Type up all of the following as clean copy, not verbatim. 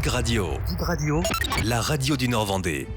Dig Radio, la radio du Nord-Vendée.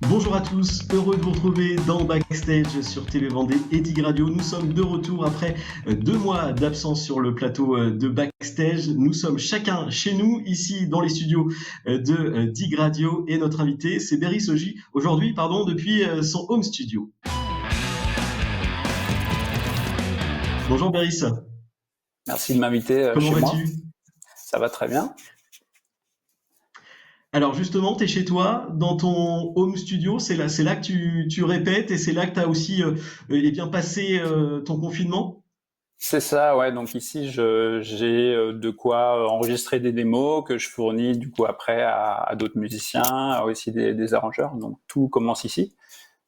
Bonjour à tous, heureux de vous retrouver dans Backstage sur TV Vendée et Dig Radio. Nous sommes de retour après 2 mois d'absence sur le plateau de Backstage. Nous sommes chacun chez nous, ici dans les studios de Dig Radio, et notre invité c'est Béris aujourd'hui, depuis son home studio. Bonjour Béris. Merci de m'inviter Comment chez moi. vas-tu ? Ça va très bien. Alors justement, tu es chez toi, dans ton home studio, c'est là que tu répètes, et c'est là que tu as aussi passé ton confinement ? C'est ça, ouais. Donc ici, j'ai de quoi enregistrer des démos que je fournis du coup après à d'autres musiciens, aussi des arrangeurs. Donc tout commence ici.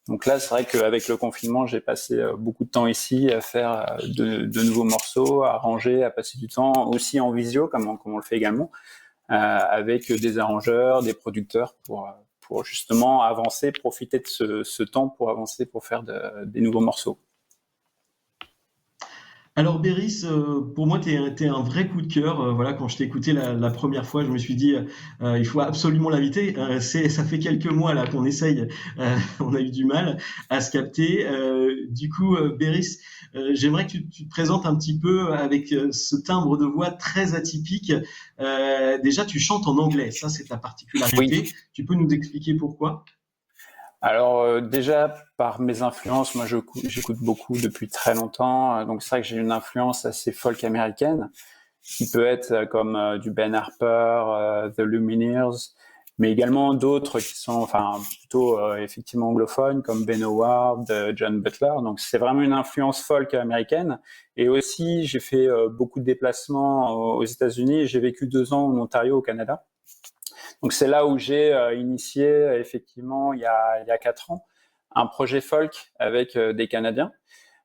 Donc là, c'est vrai qu'avec le confinement, j'ai passé beaucoup de temps ici à faire de nouveaux morceaux, à arranger, à passer du temps aussi en visio, comme on le fait également. Avec des arrangeurs, des producteurs pour justement avancer, profiter de ce temps pour avancer, pour faire des nouveaux morceaux. Alors Béris, pour moi, t'es un vrai coup de cœur. Voilà, quand je t'ai écouté la première fois, je me suis dit, il faut absolument l'inviter. Ça fait quelques mois là qu'on essaye, on a eu du mal à se capter. Du coup, Béris, j'aimerais que tu te présentes un petit peu avec ce timbre de voix très atypique. Déjà, tu chantes en anglais, ça c'est ta particularité. Oui. Tu peux nous expliquer pourquoi ? Alors déjà, par mes influences, moi j'écoute beaucoup depuis très longtemps, donc c'est vrai que j'ai une influence assez folk américaine, qui peut être comme du Ben Harper, The Lumineers, mais également d'autres qui sont plutôt effectivement anglophones, comme Ben Howard, John Butler. Donc c'est vraiment une influence folk américaine. Et aussi, j'ai fait beaucoup de déplacements aux États-Unis. J'ai vécu 2 ans en Ontario, au Canada. Donc c'est là où j'ai initié effectivement il y a 4 ans un projet folk avec des Canadiens.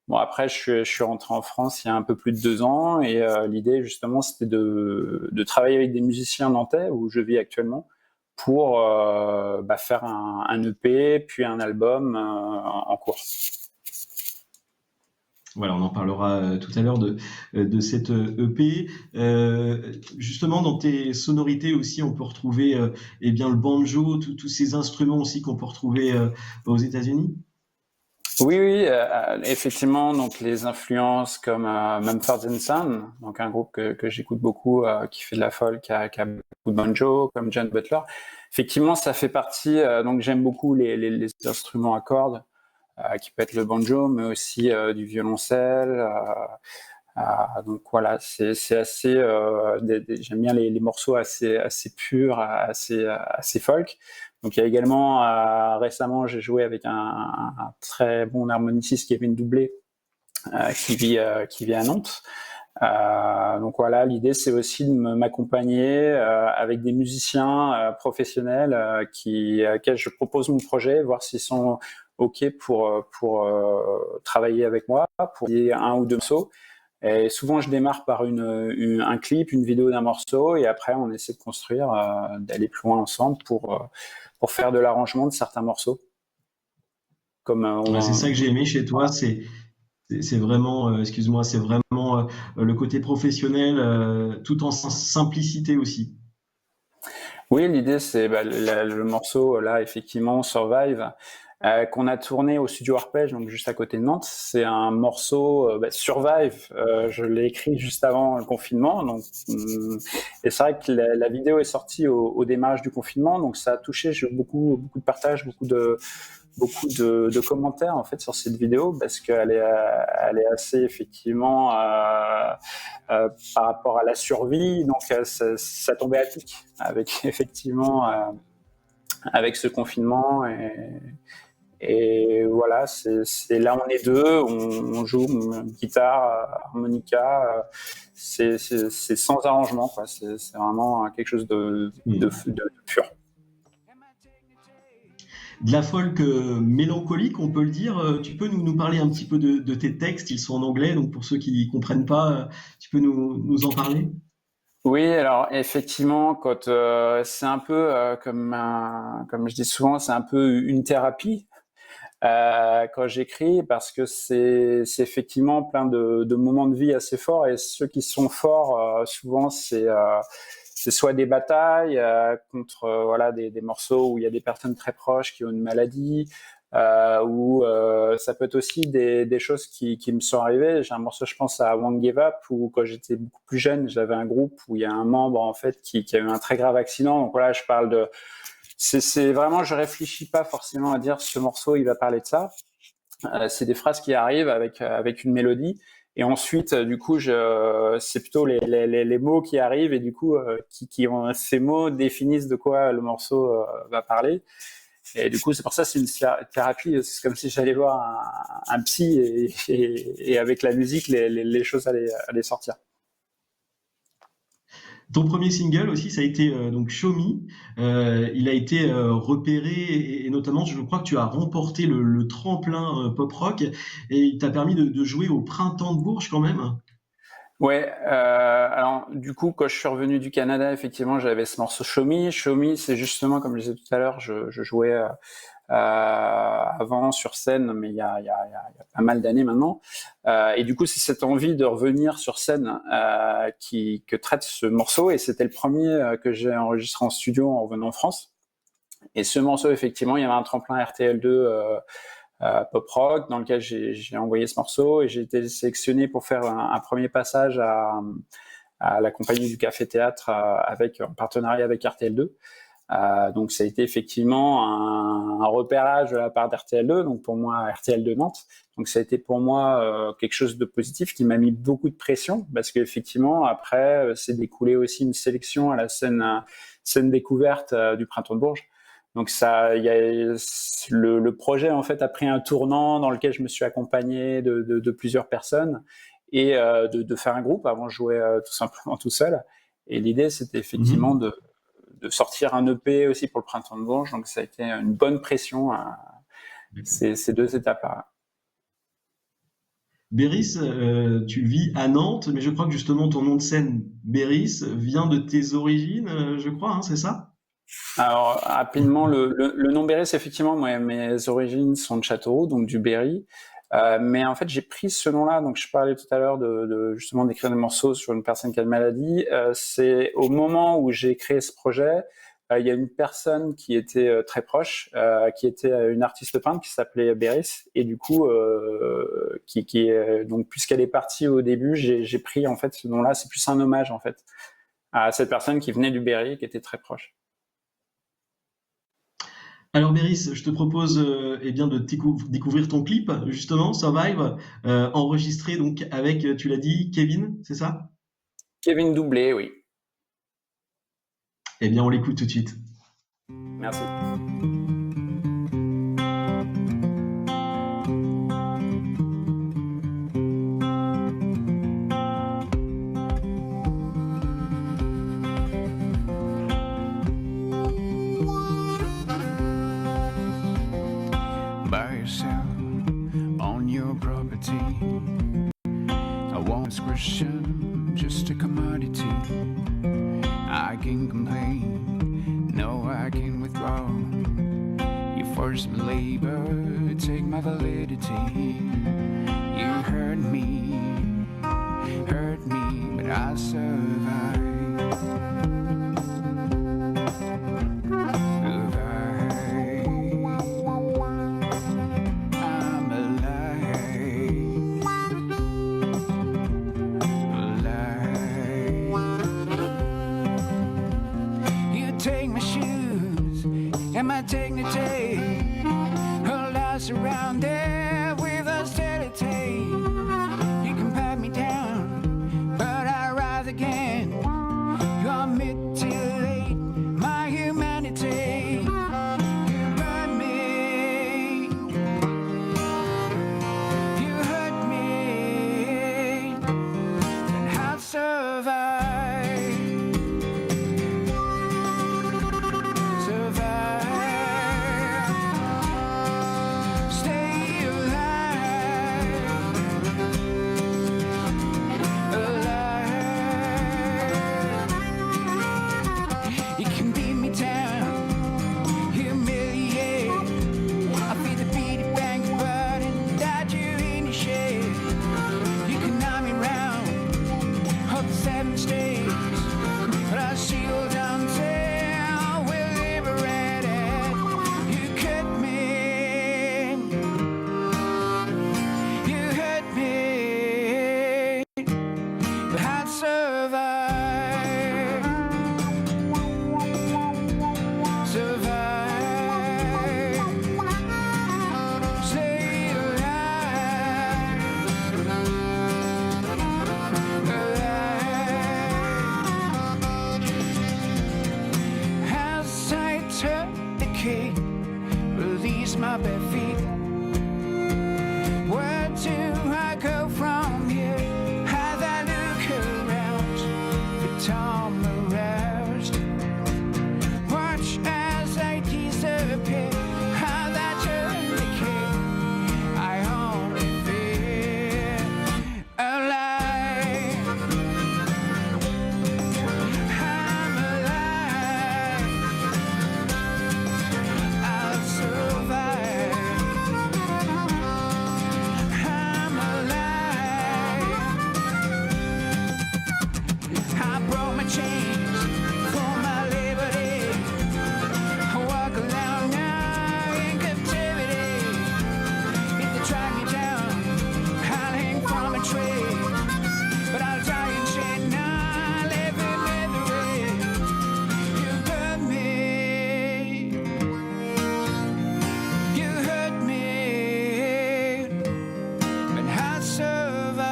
Bon, après je suis rentré en France il y a un peu plus de 2 ans, et l'idée justement c'était de travailler avec des musiciens nantais où je vis actuellement pour faire un EP puis un album en cours. Voilà, on en parlera tout à l'heure de cette EP. Justement, dans tes sonorités aussi, on peut retrouver le banjo, tous ces instruments aussi qu'on peut retrouver aux États-Unis. Oui, effectivement, donc les influences comme Mumford & Son, donc un groupe que j'écoute beaucoup, qui fait de la folk, qui a beaucoup de banjo, comme John Butler. Effectivement, ça fait partie. Donc j'aime beaucoup les instruments à cordes, qui peut être le banjo, mais aussi du violoncelle. Donc voilà, c'est assez. J'aime bien les morceaux assez purs, assez folk. Donc il y a également récemment, j'ai joué avec un très bon harmoniciste, Kevin Doublé, qui vit à Nantes. Donc voilà, l'idée c'est aussi de m'accompagner avec des musiciens professionnels à quels je propose mon projet, voir s'ils sont OK pour travailler avec moi, pour lier 1 ou 2 morceaux. Et souvent, je démarre par un clip, une vidéo d'un morceau, et après, on essaie de construire, d'aller plus loin ensemble pour faire de l'arrangement de certains morceaux. C'est ça que j'ai aimé chez toi, c'est vraiment, c'est vraiment le côté professionnel, tout en simplicité aussi. Oui, l'idée, c'est le morceau, là, effectivement, Survive, qu'on a tourné au studio Arpège, donc juste à côté de Nantes. C'est un morceau Survive. Je l'ai écrit juste avant le confinement, donc et c'est vrai que la vidéo est sortie au démarrage du confinement, donc ça a touché. J'ai eu beaucoup de partages, beaucoup de commentaires en fait sur cette vidéo, parce qu'elle est assez effectivement par rapport à la survie, donc ça tombait à pic avec effectivement avec ce confinement, et voilà, c'est là on est 2, on joue guitare, harmonica, c'est sans arrangement, quoi. C'est vraiment quelque chose de pur. De la folk mélancolique, on peut le dire. Tu peux nous parler un petit peu de tes textes, ils sont en anglais, donc pour ceux qui ne comprennent pas, tu peux nous en parler ? Oui, alors effectivement, c'est un peu comme je dis souvent, c'est un peu une thérapie quand j'écris, parce que c'est effectivement plein de moments de vie assez forts, et ceux qui sont forts, souvent, c'est soit des batailles contre voilà des morceaux où il y a des personnes très proches qui ont une maladie, ou ça peut être aussi des choses qui me sont arrivées. J'ai un morceau, je pense à Won't Give Up, où quand j'étais beaucoup plus jeune, j'avais un groupe où il y a un membre en fait qui a eu un très grave accident. Donc voilà, je parle de c'est vraiment, je réfléchis pas forcément à dire ce morceau il va parler de ça. C'est des phrases qui arrivent avec une mélodie, et ensuite du coup c'est plutôt les mots qui arrivent, et du coup qui ont ces mots définissent de quoi le morceau va parler. Et du coup c'est pour ça c'est une thérapie. C'est comme si j'allais voir un psy, et avec la musique les choses allaient sortir. Ton premier single aussi, ça a été donc Show Me. Il a été repéré, et notamment, je crois que tu as remporté le tremplin pop rock, et il t'a permis de jouer au Printemps de Bourges quand même. Ouais, alors du coup, quand je suis revenu du Canada, effectivement, j'avais ce morceau Show Me. Show Me, c'est justement, comme je disais tout à l'heure, je jouais avant sur scène, mais il y a pas mal d'années maintenant. Et du coup, c'est cette envie de revenir sur scène que traite ce morceau, et c'était le premier que j'ai enregistré en studio en revenant en France. Et ce morceau, effectivement, il y avait un tremplin RTL2 pop rock dans lequel j'ai envoyé ce morceau, et j'ai été sélectionné pour faire un premier passage à la compagnie du Café Théâtre en partenariat avec RTL2. Donc ça a été effectivement un repérage de la part d'RTL2, donc pour moi RTL2 Nantes. Donc ça a été pour moi quelque chose de positif qui m'a mis beaucoup de pression, parce qu'effectivement après c'est découlé aussi une sélection à la scène découverte du Printemps de Bourges. Donc ça, le projet en fait a pris un tournant dans lequel je me suis accompagné de plusieurs personnes, et de faire un groupe. Avant je jouais tout simplement tout seul, et l'idée c'était effectivement de sortir un EP aussi pour le Printemps de Bourges. Donc ça a été une bonne pression ces deux étapes-là. Béris, tu vis à Nantes, mais je crois que justement ton nom de scène, Béris, vient de tes origines, je crois, hein, c'est ça? Alors rapidement, le nom Béris, effectivement, moi, mes origines sont de Châteauroux, donc du Berry. Mais en fait, j'ai pris ce nom-là. Donc, je parlais tout à l'heure justement d'écrire des morceaux sur une personne qui a une maladie. C'est au moment où j'ai créé ce projet, il y a une personne qui était très proche, qui était une artiste peintre qui s'appelait Béris, et du coup, donc puisqu'elle est partie au début, j'ai pris en fait ce nom-là. C'est plus un hommage en fait à cette personne qui venait du Berry, qui était très proche. Alors Béris, je te propose eh bien de découvrir ton clip, justement, Survive, enregistré donc avec, tu l'as dit, Kevin, c'est ça? Kevin Doublé, oui. Eh bien, on l'écoute tout de suite. Merci. By yourself on your property, a once Christian, just a commodity. I can complain, no I can withdraw. You force my labor, take my validity. You hurt me, but I survive. My dignity, hold us around there with austerity. You can pat me down, but I rise again. You mutilate my humanity. You burn me, you hurt me, and I'll survive. Stay alive. key, release my bare feet. Where do I go from here? As I look around for Tom aroused, watch as I disappear. As I turn the key, I only feel alive. I'm alive. I'll survive. I'm alive. I broke my chains for my liberty. I walk alone now in captivity. If they track me down, I'll hang from a tree. But I'll die in shade now, live in misery. You hurt me. You hurt me. But I'll survive.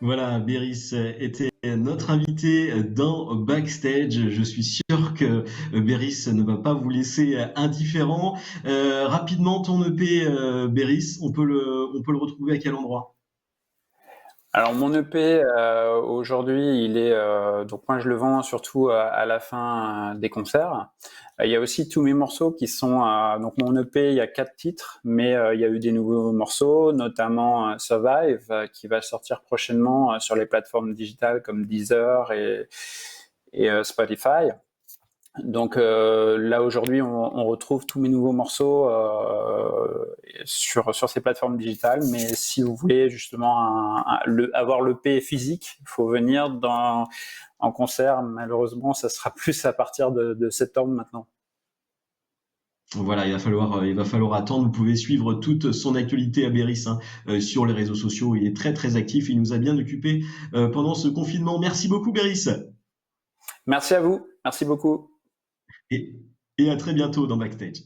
Voilà, Béris était notre invité dans Backstage. Je suis sûr que Béris ne va pas vous laisser indifférent. Rapidement, ton EP, Béris, on peut le retrouver à quel endroit? Alors mon EP aujourd'hui, il est donc moi je le vends surtout à la fin des concerts. Il y a aussi tous mes morceaux qui sont donc mon EP, il y a 4 titres, mais il y a eu des nouveaux morceaux, notamment Survive qui va sortir prochainement sur les plateformes digitales comme Deezer et Spotify. Donc là aujourd'hui, on retrouve tous mes nouveaux morceaux sur ces plateformes digitales. Mais si vous voulez justement avoir l'EP physique, il faut venir en concert. Malheureusement, ça sera plus à partir de septembre maintenant. Voilà, il va falloir attendre. Vous pouvez suivre toute son actualité à Béris sur les réseaux sociaux. Il est très très actif. Il nous a bien occupé pendant ce confinement. Merci beaucoup, Béris. Merci à vous. Merci beaucoup. Et à très bientôt dans Backstage.